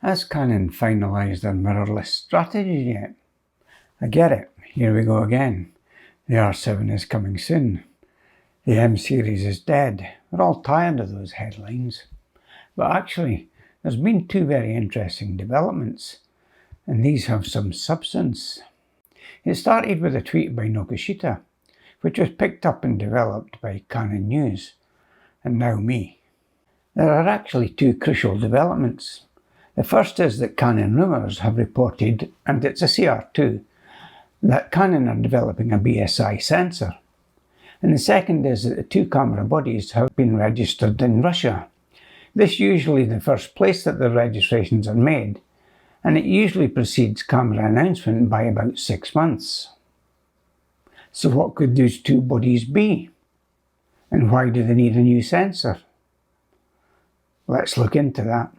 Has Canon finalised their mirrorless strategy yet? I get it, here we go again. The R7 is coming soon. The M series is dead. We're all tired of those headlines. But actually, there's been two very interesting developments, and these have some substance. It started with a tweet by Nokishita, which was picked up and developed by Canon News, and now me. There are actually two crucial developments. The first is that Canon Rumours have reported, and it's a CR2, that Canon are developing a BSI sensor. And the second is that the two camera bodies have been registered in Russia. This is usually the first place that the registrations are made, and it usually precedes camera announcement by about 6 months. So what could those two bodies be? And why do they need a new sensor? Let's look into that.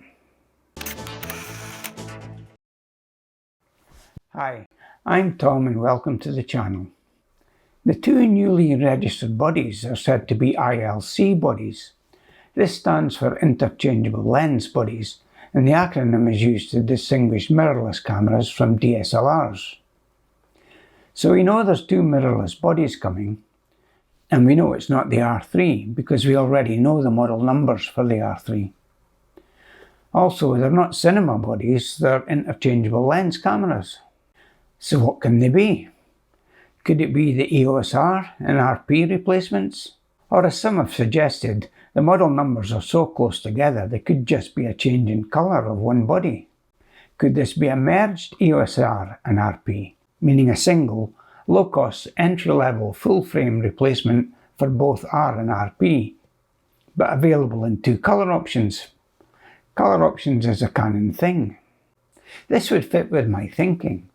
Hi, I'm Tom and welcome to the channel. The two newly registered bodies are said to be ILC bodies. This stands for interchangeable lens bodies, and the acronym is used to distinguish mirrorless cameras from DSLRs. So we know there's two mirrorless bodies coming, and we know it's not the R3 because we already know the model numbers for the R3. Also, they're not cinema bodies, they're interchangeable lens cameras. So what can they be? Could it be the EOS R and RP replacements? Or as some have suggested, the model numbers are so close together they could just be a change in colour of one body. Could this be a merged EOS R and RP, meaning a single, low-cost, entry-level, full-frame replacement for both R and RP, but available in two colour options? Colour options is a Canon thing. This would fit with my thinking,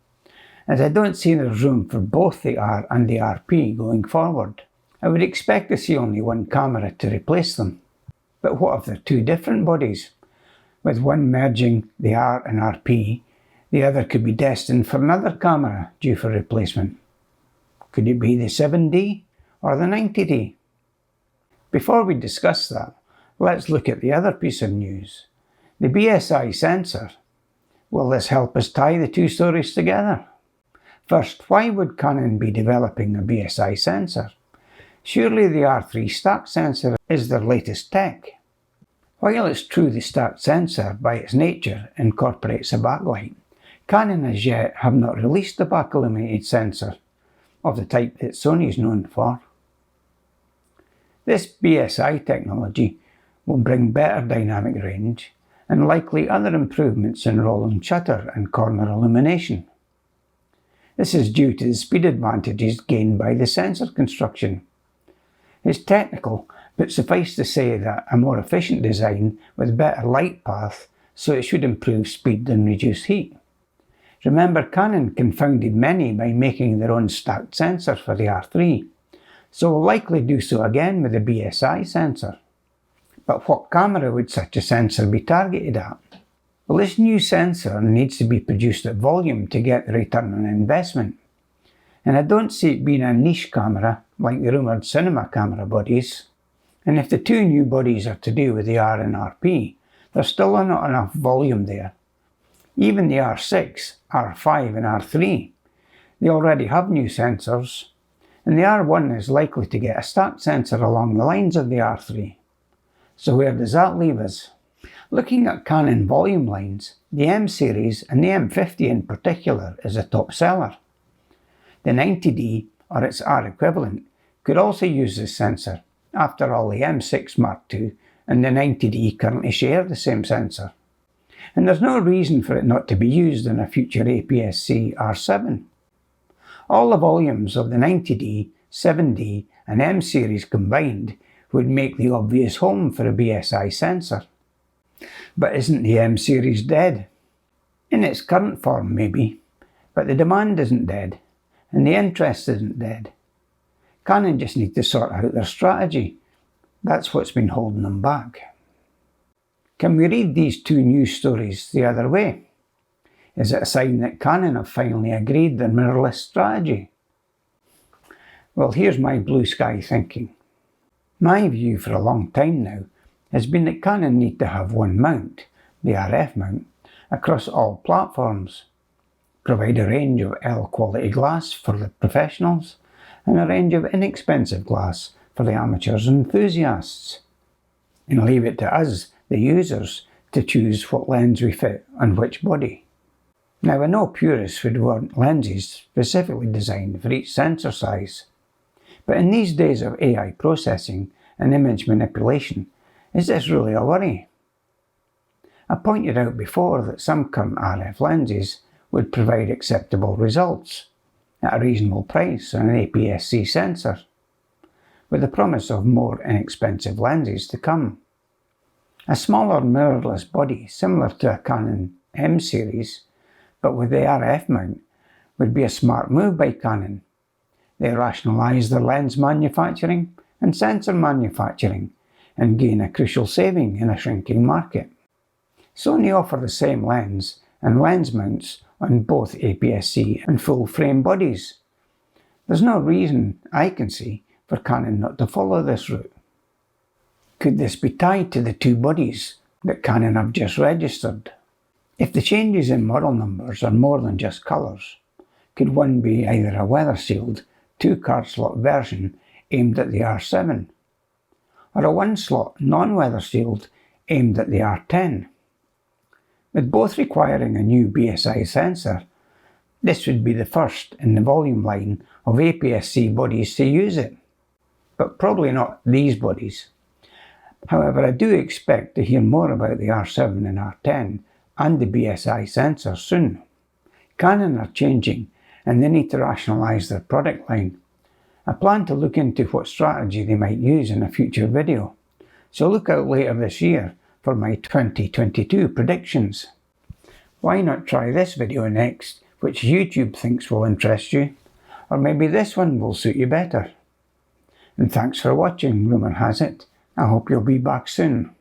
as I don't see there's room for both the R and the RP going forward. I would expect to see only one camera to replace them. But what if they're two different bodies? With one merging the R and RP, the other could be destined for another camera due for replacement. Could it be the 7D or the 90D? Before we discuss that, let's look at the other piece of news. The BSI sensor. Will this help us tie the two stories together? First, why would Canon be developing a BSI sensor? Surely the R3 stacked sensor is their latest tech. While it's true the stacked sensor, by its nature, incorporates a backlight, Canon as yet have not released the back-illuminated sensor, of the type that Sony is known for. This BSI technology will bring better dynamic range and likely other improvements in roll and shutter and corner illumination. This is due to the speed advantages gained by the sensor construction. It's technical, but suffice to say that a more efficient design with better light path, so it should improve speed and reduce heat. Remember, Canon confounded many by making their own stacked sensor for the R3, so will likely do so again with the BSI sensor. But what camera would such a sensor be targeted at? Well, this new sensor needs to be produced at volume to get the return on investment. And I don't see it being a niche camera like the rumoured cinema camera bodies. And if the two new bodies are to do with the R and RP, there's still not enough volume there. Even the R6, R5 and R3, they already have new sensors, and the R1 is likely to get a stacked sensor along the lines of the R3. So where does that leave us? Looking at Canon volume lines, the M series and the M50 in particular is a top seller. The 90D, or its R equivalent, could also use this sensor. After all, the M6 Mark II and the 90D currently share the same sensor. And there's no reason for it not to be used in a future APS-C R7. All the volumes of the 90D, 7D and M series combined would make the obvious home for a BSI sensor. But isn't the M series dead? In its current form maybe, but the demand isn't dead, and the interest isn't dead. Canon just need to sort out their strategy. That's what's been holding them back. Can we read these two news stories the other way? Is it a sign that Canon have finally agreed their mirrorless strategy? Well, here's my blue sky thinking. My view for a long time now has been that Canon need to have one mount, the RF mount, across all platforms, provide a range of L-quality glass for the professionals, and a range of inexpensive glass for the amateurs and enthusiasts, and leave it to us, the users, to choose what lens we fit on which body. Now, I know purists would want lenses specifically designed for each sensor size, but in these days of AI processing and image manipulation, is this really a worry? I pointed out before that some current RF lenses would provide acceptable results at a reasonable price on an APS-C sensor, with the promise of more inexpensive lenses to come. A smaller mirrorless body similar to a Canon M series, but with the RF mount, would be a smart move by Canon. They rationalise their lens manufacturing and sensor manufacturing and gain a crucial saving in a shrinking market. Sony offer the same lens and lens mounts on both APS-C and full frame bodies. There's no reason I can see for Canon not to follow this route. Could this be tied to the two bodies that Canon have just registered? If the changes in model numbers are more than just colours, could one be either a weather-sealed 2-card slot version aimed at the R7, or a 1-slot non-weather sealed aimed at the R10? With both requiring a new BSI sensor, this would be the first in the volume line of APS-C bodies to use it, but probably not these bodies. However, I do expect to hear more about the R7 and R10 and the BSI sensor soon. Canon are changing and they need to rationalise their product line. I plan to look into what strategy they might use in a future video, so look out later this year for my 2022 predictions. Why not try this video next, which YouTube thinks will interest you, or maybe this one will suit you better. And thanks for watching, rumour has it. I hope you'll be back soon.